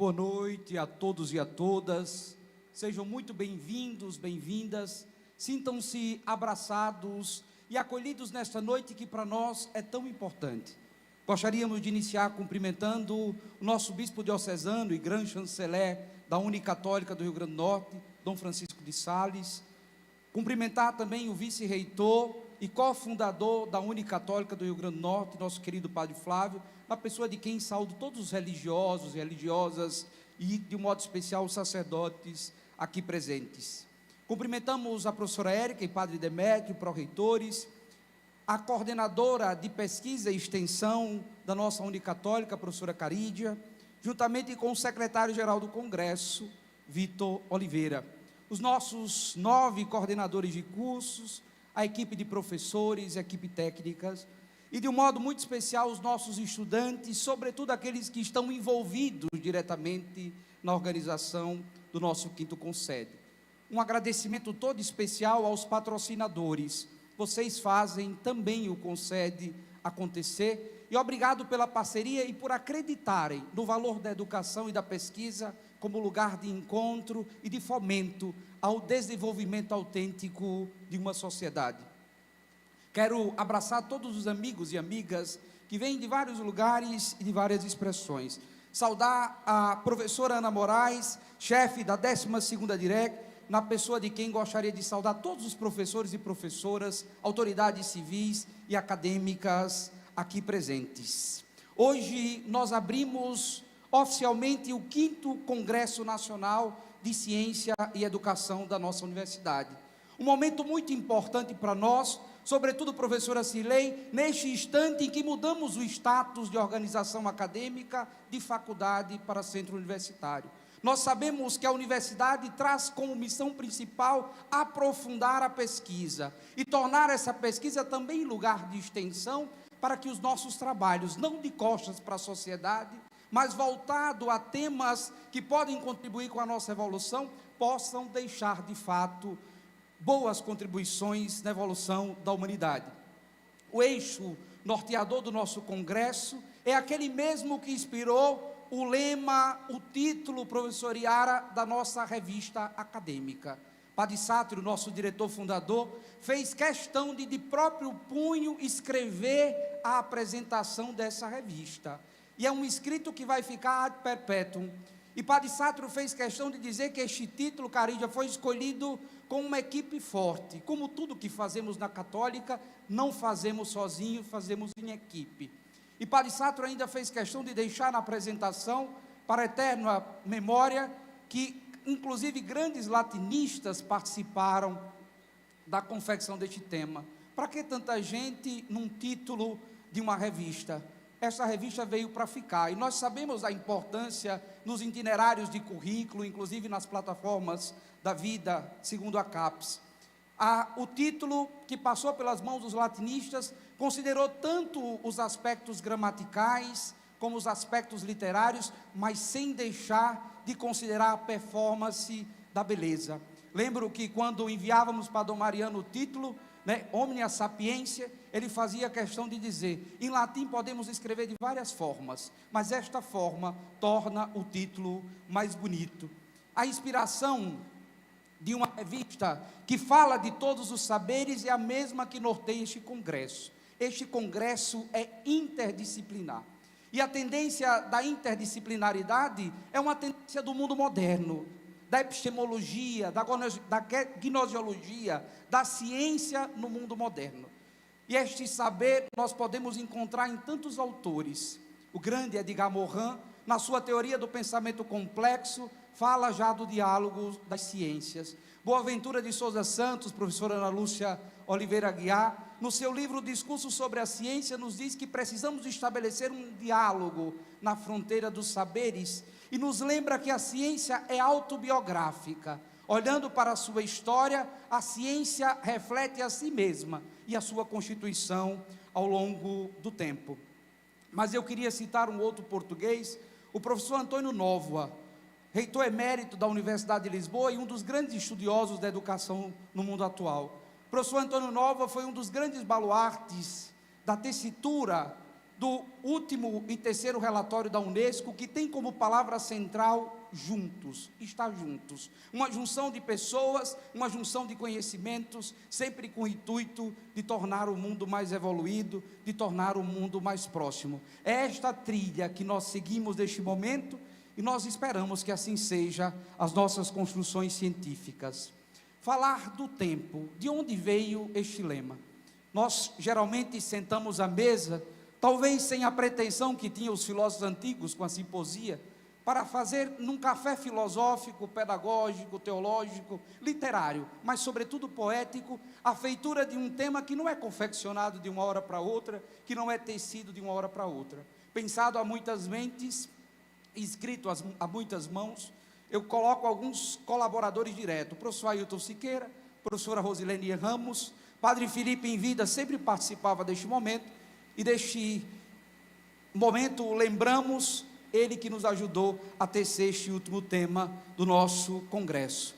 Boa noite a todos e a todas, sejam muito bem-vindos, bem-vindas, sintam-se abraçados e acolhidos nesta noite que para nós é tão importante. Gostaríamos de iniciar cumprimentando o nosso bispo diocesano e grande chanceler da Unicatólica do Rio Grande do Norte, Dom Francisco de Sales, cumprimentar também o vice-reitor e cofundador da Unicatólica do Rio Grande do Norte, nosso querido Padre Flávio, na pessoa de quem saúdo todos os religiosos e religiosas e, de um modo especial, os sacerdotes aqui presentes. Cumprimentamos a professora Érica e Padre Demétrio, pró-reitores, a coordenadora de pesquisa e extensão da nossa Unicatólica, a professora Carídia, juntamente com o secretário-geral do Congresso, Vitor Oliveira, os nossos 9 coordenadores de cursos, a equipe de professores, a equipe técnicas, e de um modo muito especial os nossos estudantes, sobretudo aqueles que estão envolvidos diretamente na organização do nosso 5º Concede. Um agradecimento todo especial aos patrocinadores, vocês fazem também o Concede acontecer, e obrigado pela parceria e por acreditarem no valor da educação e da pesquisa como lugar de encontro e de fomento ao desenvolvimento autêntico de uma sociedade. Quero abraçar todos os amigos e amigas que vêm de vários lugares e de várias expressões. Saudar a professora Ana Moraes, chefe da 12ª DIREC, na pessoa de quem gostaria de saudar todos os professores e professoras, autoridades civis e acadêmicas aqui presentes. Hoje nós abrimos oficialmente o 5º Congresso Nacional de Ciência e Educação da nossa universidade. Um momento muito importante para nós, sobretudo, professora Cirlei, neste instante em que mudamos o status de organização acadêmica de faculdade para centro universitário. Nós sabemos que a universidade traz como missão principal aprofundar a pesquisa e tornar essa pesquisa também lugar de extensão para que os nossos trabalhos, não de costas para a sociedade, mas voltado a temas que podem contribuir com a nossa evolução, possam deixar de fato boas contribuições na evolução da humanidade. O eixo norteador do nosso congresso é aquele mesmo que inspirou o lema, o título, professor Iara, da nossa revista acadêmica. Padre Sátiro, nosso diretor fundador, fez questão de próprio punho escrever a apresentação dessa revista. E é um escrito que vai ficar ad perpetuum. E Padre Sátiro fez questão de dizer que este título, Carídia, foi escolhido com uma equipe forte. Como tudo que fazemos na Católica, não fazemos sozinho, fazemos em equipe. E Padre Sátiro ainda fez questão de deixar na apresentação, para a eterna memória, que inclusive grandes latinistas participaram da confecção deste tema. Para que tanta gente num título de uma revista? Essa revista veio para ficar, e nós sabemos a importância nos itinerários de currículo, inclusive nas plataformas da vida, segundo a CAPES. O título, que passou pelas mãos dos latinistas, considerou tanto os aspectos gramaticais, como os aspectos literários, mas sem deixar de considerar a performance da beleza. Lembro que quando enviávamos para Dom Mariano o título, Omnia Sapientia, ele fazia questão de dizer, em latim podemos escrever de várias formas, mas esta forma torna o título mais bonito. A inspiração de uma revista que fala de todos os saberes é a mesma que norteia este congresso. Este congresso é interdisciplinar. E a tendência da interdisciplinaridade é uma tendência do mundo moderno, da epistemologia, da gnosiologia, da ciência no mundo moderno. E este saber nós podemos encontrar em tantos autores. O grande Edgar Morin, na sua teoria do pensamento complexo, fala já do diálogo das ciências. Boaventura de Souza Santos, professora Ana Lúcia Oliveira Aguiar, no seu livro Discurso sobre a Ciência, nos diz que precisamos estabelecer um diálogo na fronteira dos saberes, e nos lembra que a ciência é autobiográfica. Olhando para a sua história, a ciência reflete a si mesma e a sua constituição ao longo do tempo. Mas eu queria citar um outro português, o professor Antônio Nóvoa, reitor emérito da Universidade de Lisboa e um dos grandes estudiosos da educação no mundo atual. O professor Antônio Nóvoa foi um dos grandes baluartes da tessitura do último e terceiro relatório da Unesco, que tem como palavra central juntos, estar juntos, uma junção de pessoas, uma junção de conhecimentos, sempre com o intuito de tornar o mundo mais evoluído, de tornar o mundo mais próximo. É esta trilha que nós seguimos neste momento, e nós esperamos que assim seja as nossas construções científicas. Falar do tempo, de onde veio este lema? Nós geralmente sentamos à mesa, talvez sem a pretensão que tinham os filósofos antigos com a simposia, para fazer num café filosófico, pedagógico, teológico, literário, mas sobretudo poético, a feitura de um tema que não é confeccionado de uma hora para outra, que não é tecido de uma hora para outra, pensado a muitas mentes, escrito a muitas mãos. Eu coloco alguns colaboradores diretos, o professor Ailton Siqueira, professora Rosilene Ramos, padre Felipe em vida sempre participava deste momento, e deste momento lembramos ele que nos ajudou a tecer este último tema do nosso congresso.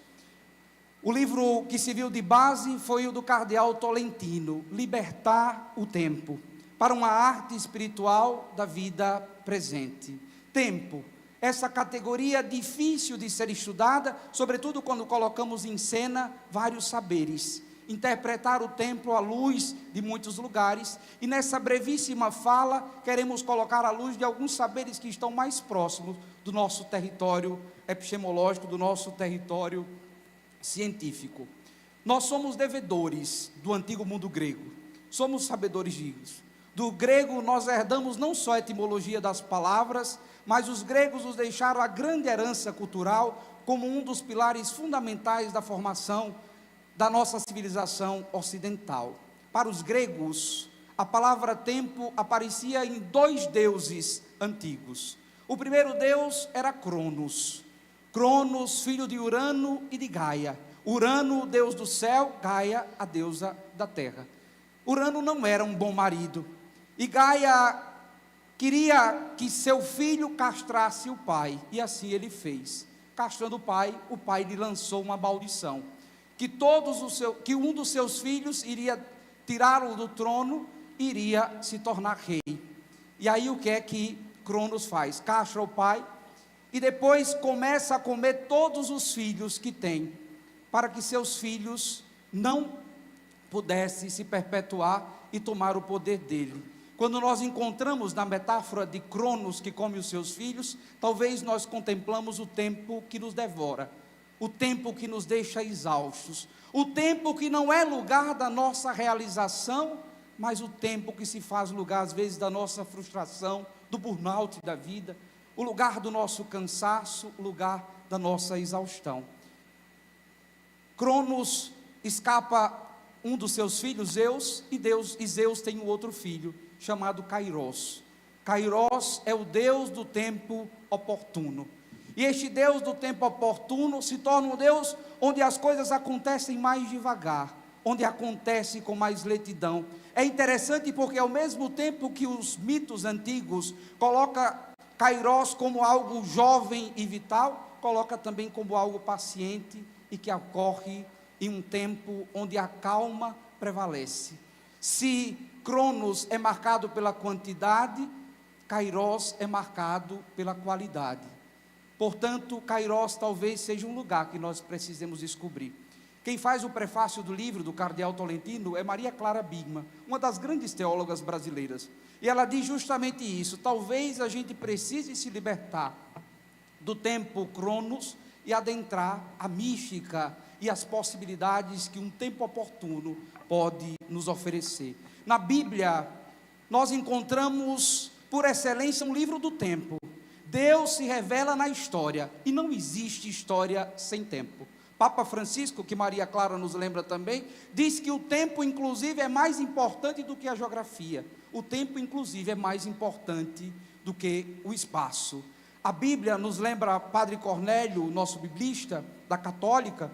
O livro que serviu de base foi o do cardeal Tolentino, Libertar o Tempo, para uma arte espiritual da vida presente. Tempo, essa categoria difícil de ser estudada, sobretudo quando colocamos em cena vários saberes. Interpretar o tempo à luz de muitos lugares, e nessa brevíssima fala queremos colocar à luz de alguns saberes que estão mais próximos do nosso território epistemológico, do nosso território científico. Nós somos devedores do antigo mundo grego, somos sabedores disso. Do grego nós herdamos não só a etimologia das palavras, mas os gregos nos deixaram a grande herança cultural como um dos pilares fundamentais da formação da nossa civilização ocidental. Para os gregos, a palavra tempo aparecia em dois deuses antigos. O primeiro deus era Cronos, filho de Urano e de Gaia. Urano, o deus do céu, Gaia, a deusa da terra. Urano não era um bom marido, e Gaia queria que seu filho castrasse o pai, e assim ele fez. Castrando o pai lhe lançou uma maldição, que um dos seus filhos iria tirá-lo do trono, iria se tornar rei. E aí o que é que Cronos faz? Castra o pai, e depois começa a comer todos os filhos que tem, para que seus filhos não pudessem se perpetuar e tomar o poder dele. Quando nós encontramos na metáfora de Cronos que come os seus filhos, talvez nós contemplamos o tempo que nos devora, o tempo que nos deixa exaustos, o tempo que não é lugar da nossa realização, mas o tempo que se faz lugar às vezes da nossa frustração, do burnout da vida, o lugar do nosso cansaço, o lugar da nossa exaustão. Cronos escapa um dos seus filhos, Zeus, e Zeus tem um outro filho, chamado Kairos. Kairos é o Deus do tempo oportuno. E este Deus do tempo oportuno se torna um Deus onde as coisas acontecem mais devagar, onde acontece com mais lentidão. É interessante porque ao mesmo tempo que os mitos antigos colocam Kairos como algo jovem e vital, coloca também como algo paciente e que ocorre em um tempo onde a calma prevalece. Se Cronos é marcado pela quantidade, Kairos é marcado pela qualidade. Portanto, Kairos talvez seja um lugar que nós precisemos descobrir. Quem faz o prefácio do livro do cardeal Tolentino é Maria Clara Bigman, uma das grandes teólogas brasileiras. E ela diz justamente isso: talvez a gente precise se libertar do tempo Cronos e adentrar a mística e as possibilidades que um tempo oportuno pode nos oferecer. Na Bíblia, nós encontramos, por excelência, um livro do tempo. Deus se revela na história, e não existe história sem tempo. Papa Francisco, que Maria Clara nos lembra também, diz que o tempo, inclusive, é mais importante do que a geografia. O tempo, inclusive, é mais importante do que o espaço. A Bíblia nos lembra, Padre Cornélio, nosso biblista da Católica,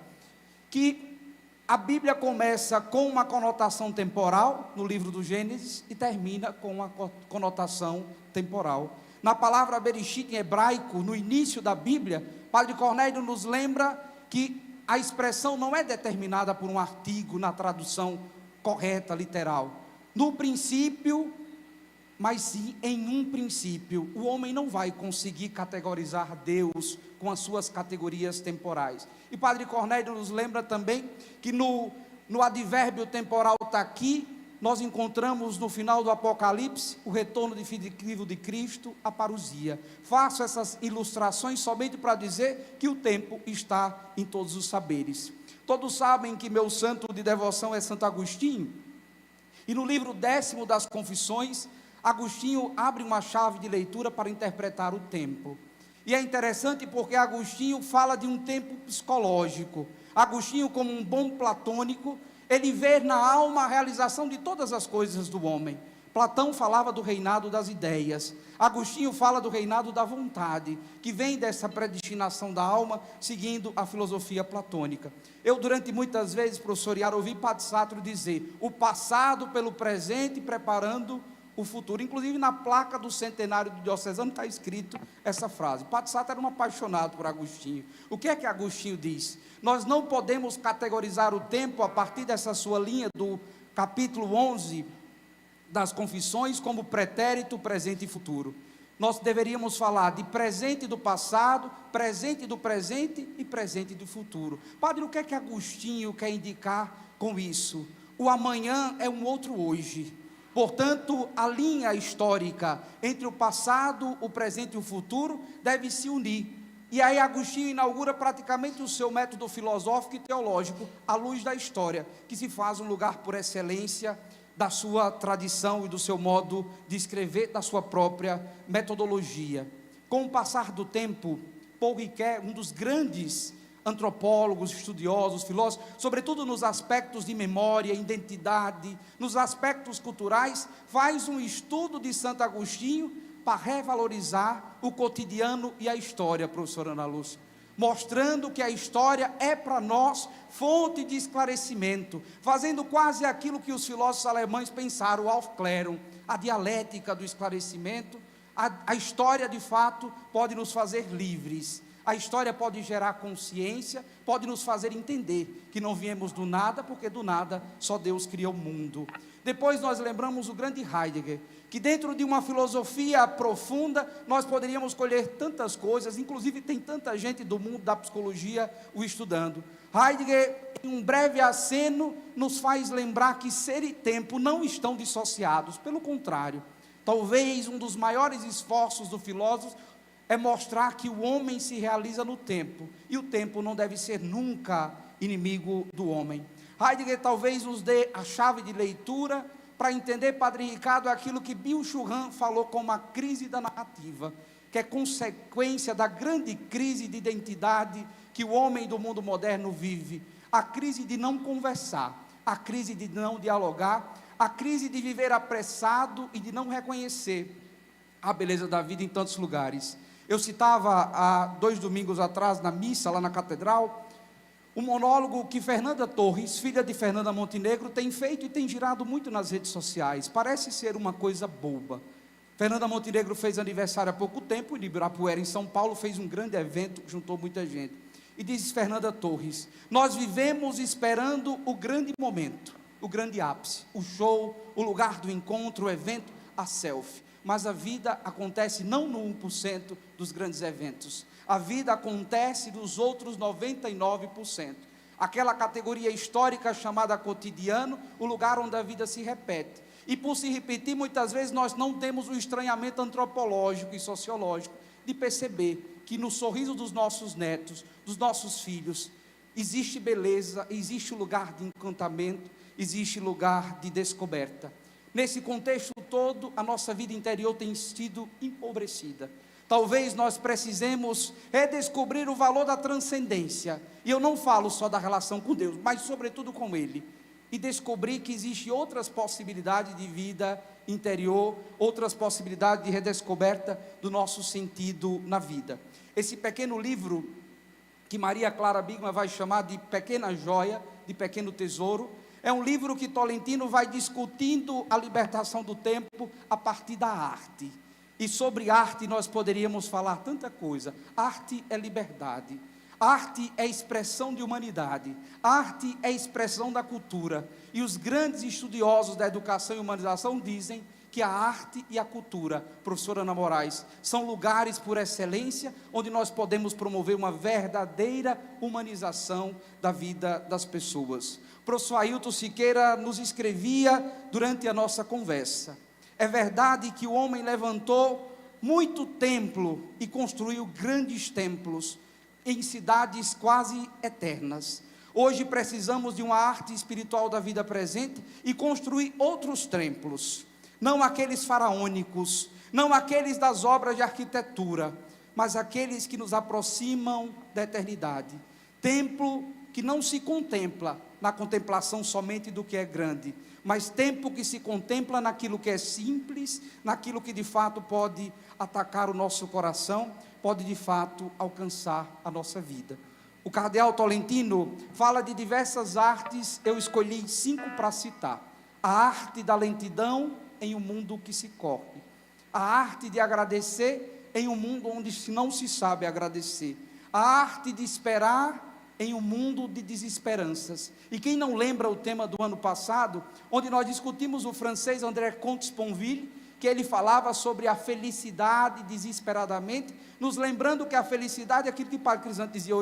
que a Bíblia começa com uma conotação temporal, no livro do Gênesis, e termina com uma conotação temporal. Na palavra Bereshit, em hebraico, no início da Bíblia, Padre Cornélio nos lembra que a expressão não é determinada por um artigo na tradução correta, literal. No princípio, mas sim em um princípio. O homem não vai conseguir categorizar Deus com as suas categorias temporais. E Padre Cornélio nos lembra também que no advérbio temporal está aqui, nós encontramos no final do Apocalipse o retorno definitivo de Cristo, a parousia. Faço essas ilustrações somente para dizer que o tempo está em todos os saberes. Todos sabem que meu santo de devoção é Santo Agostinho, e no livro 10º das Confissões, Agostinho abre uma chave de leitura para interpretar o tempo. E é interessante porque Agostinho fala de um tempo psicológico. Agostinho, como um bom platônico, ele vê na alma a realização de todas as coisas do homem. Platão falava do reinado das ideias. Agostinho fala do reinado da vontade, que vem dessa predestinação da alma, seguindo a filosofia platônica. Eu, durante muitas vezes, professor Iara, ouvi Padre Sátiro dizer, o passado pelo presente, preparando o futuro. Inclusive na placa do centenário do diocesano está escrito essa frase. Padre Sátiro era um apaixonado por Agostinho. O que é que Agostinho diz? Nós não podemos categorizar o tempo a partir dessa sua linha do capítulo 11 das Confissões como pretérito, presente e futuro. Nós deveríamos falar de presente do passado, presente do presente e presente do futuro. Padre, o que é que Agostinho quer indicar com isso? O amanhã é um outro hoje. Portanto, a linha histórica entre o passado, o presente e o futuro deve se unir. E aí Agostinho inaugura praticamente o seu método filosófico e teológico à luz da história, que se faz um lugar por excelência da sua tradição e do seu modo de escrever, da sua própria metodologia. Com o passar do tempo, Paul Ricoeur, um dos grandes antropólogos, estudiosos, filósofos, sobretudo nos aspectos de memória, identidade, nos aspectos culturais, faz um estudo de Santo Agostinho para revalorizar o cotidiano e a história, professora Ana Lúcia, mostrando que a história é para nós fonte de esclarecimento, fazendo quase aquilo que os filósofos alemães pensaram, o Aufklärung, a dialética do esclarecimento. A história de fato pode nos fazer livres. A história pode gerar consciência, pode nos fazer entender que não viemos do nada, porque do nada só Deus cria o mundo. Depois nós lembramos o grande Heidegger, que dentro de uma filosofia profunda, nós poderíamos colher tantas coisas, inclusive tem tanta gente do mundo da psicologia o estudando. Heidegger, em um breve aceno, nos faz lembrar que ser e tempo não estão dissociados, pelo contrário, talvez um dos maiores esforços do filósofo é mostrar que o homem se realiza no tempo, e o tempo não deve ser nunca inimigo do homem. Heidegger talvez nos dê a chave de leitura para entender, Padre Ricardo, aquilo que Byung-Chul Han falou como a crise da narrativa, que é consequência da grande crise de identidade que o homem do mundo moderno vive, a crise de não conversar, a crise de não dialogar, a crise de viver apressado e de não reconhecer a beleza da vida em tantos lugares. Eu citava há 2 domingos atrás, na missa, lá na catedral, um monólogo que Fernanda Torres, filha de Fernanda Montenegro, tem feito e tem girado muito nas redes sociais. Parece ser uma coisa boba. Fernanda Montenegro fez aniversário há pouco tempo, em Ibirapuera, em São Paulo, fez um grande evento, juntou muita gente. E diz Fernanda Torres, nós vivemos esperando o grande momento, o grande ápice, o show, o lugar do encontro, o evento, a selfie. Mas a vida acontece não no 1% dos grandes eventos, a vida acontece nos outros 99%, aquela categoria histórica chamada cotidiano, o lugar onde a vida se repete, e por se repetir muitas vezes nós não temos o estranhamento antropológico e sociológico de perceber que no sorriso dos nossos netos, dos nossos filhos, existe beleza, existe lugar de encantamento, existe lugar de descoberta. Nesse contexto todo, a nossa vida interior tem sido empobrecida. Talvez nós precisemos redescobrir o valor da transcendência, e eu não falo só da relação com Deus, mas sobretudo com Ele, e descobrir que existem outras possibilidades de vida interior, outras possibilidades de redescoberta do nosso sentido na vida. Esse pequeno livro, que Maria Clara Bigman vai chamar de Pequena Joia, de Pequeno Tesouro, é um livro que Tolentino vai discutindo a libertação do tempo a partir da arte. E sobre arte nós poderíamos falar tanta coisa. Arte é liberdade, arte é expressão de humanidade, arte é expressão da cultura. E os grandes estudiosos da educação e humanização dizem que que a arte e a cultura, professora Ana Moraes, são lugares por excelência, onde nós podemos promover uma verdadeira humanização da vida das pessoas. O professor Ailton Siqueira nos escrevia durante a nossa conversa: é verdade que o homem levantou muito templo e construiu grandes templos em cidades quase eternas. Hoje precisamos de uma arte espiritual da vida presente e construir outros templos, não aqueles faraônicos, não aqueles das obras de arquitetura, mas aqueles que nos aproximam da eternidade. Templo que não se contempla na contemplação somente do que é grande, mas templo que se contempla naquilo que é simples, naquilo que de fato pode atacar o nosso coração, pode de fato alcançar a nossa vida. O cardeal Tolentino fala de diversas artes, eu escolhi 5 para citar: a arte da lentidão em um mundo que se corre, a arte de agradecer em um mundo onde não se sabe agradecer, a arte de esperar em um mundo de desesperanças. E quem não lembra o tema do ano passado, onde nós discutimos o francês André Comte-Sponville, que ele falava sobre a felicidade desesperadamente, nos lembrando que a felicidade é aquilo que o Padre Crisanto dizia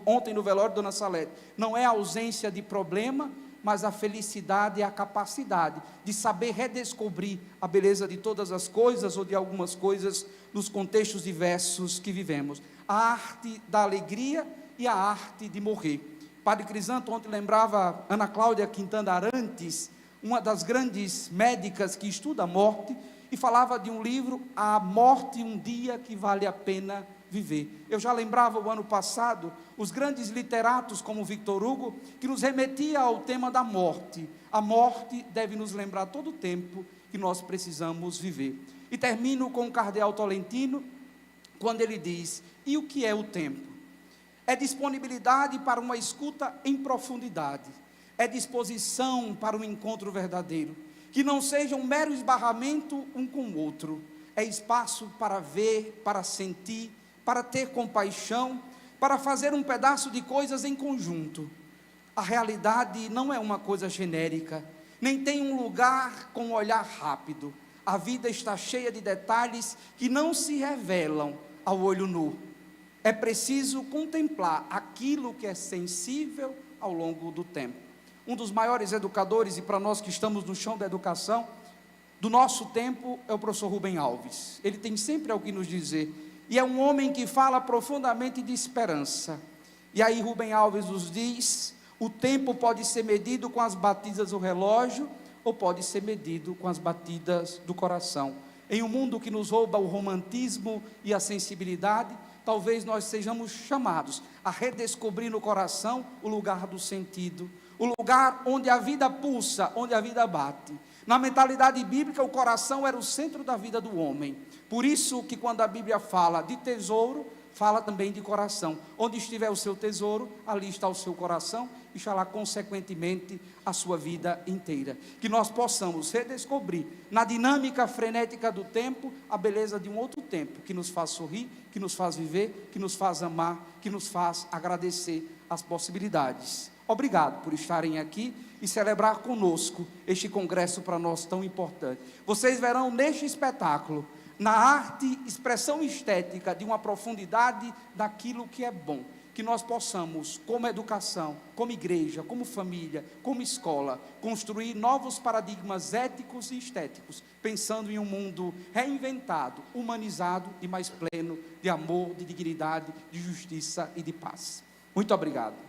ontem no velório de Dona Salete, não é a ausência de problema, mas a felicidade é a capacidade de saber redescobrir a beleza de todas as coisas, ou de algumas coisas, nos contextos diversos que vivemos. A arte da alegria e a arte de morrer. Padre Crisanto ontem lembrava Ana Cláudia Quintana Arantes, uma das grandes médicas que estuda a morte, e falava de um livro, A Morte, um Dia que Vale a Pena Viver. Eu já lembrava o ano passado os grandes literatos como Victor Hugo, que nos remetia ao tema da morte. A morte deve nos lembrar todo o tempo que nós precisamos viver. E termino com o cardeal Tolentino, quando ele diz: e o que é o tempo? É disponibilidade para uma escuta em profundidade, é disposição para um encontro verdadeiro, que não seja um mero esbarramento um com o outro, é espaço para ver, para sentir, para ter compaixão, para fazer um pedaço de coisas em conjunto. A realidade não é uma coisa genérica, nem tem um lugar com um olhar rápido. A vida está cheia de detalhes que não se revelam ao olho nu. É preciso contemplar aquilo que é sensível ao longo do tempo. Um dos maiores educadores, e para nós que estamos no chão da educação, do nosso tempo, é o professor Rubem Alves. Ele tem sempre algo que nos dizer, e é um homem que fala profundamente de esperança. E aí Rubem Alves nos diz: o tempo pode ser medido com as batidas do relógio, ou pode ser medido com as batidas do coração. Em um mundo que nos rouba o romantismo e a sensibilidade, talvez nós sejamos chamados a redescobrir no coração o lugar do sentido, o lugar onde a vida pulsa, onde a vida bate. Na mentalidade bíblica, o coração era o centro da vida do homem. Por isso que quando a Bíblia fala de tesouro, fala também de coração. Onde estiver o seu tesouro, ali está o seu coração, e estará consequentemente a sua vida inteira. Que nós possamos redescobrir, na dinâmica frenética do tempo, a beleza de um outro tempo, que nos faz sorrir, que nos faz viver, que nos faz amar, que nos faz agradecer as possibilidades. Obrigado por estarem aqui e celebrar conosco este congresso para nós tão importante. Vocês verão neste espetáculo, na arte, expressão estética de uma profundidade daquilo que é bom. Que nós possamos, como educação, como igreja, como família, como escola, construir novos paradigmas éticos e estéticos, pensando em um mundo reinventado, humanizado e mais pleno de amor, de dignidade, de justiça e de paz. Muito obrigado.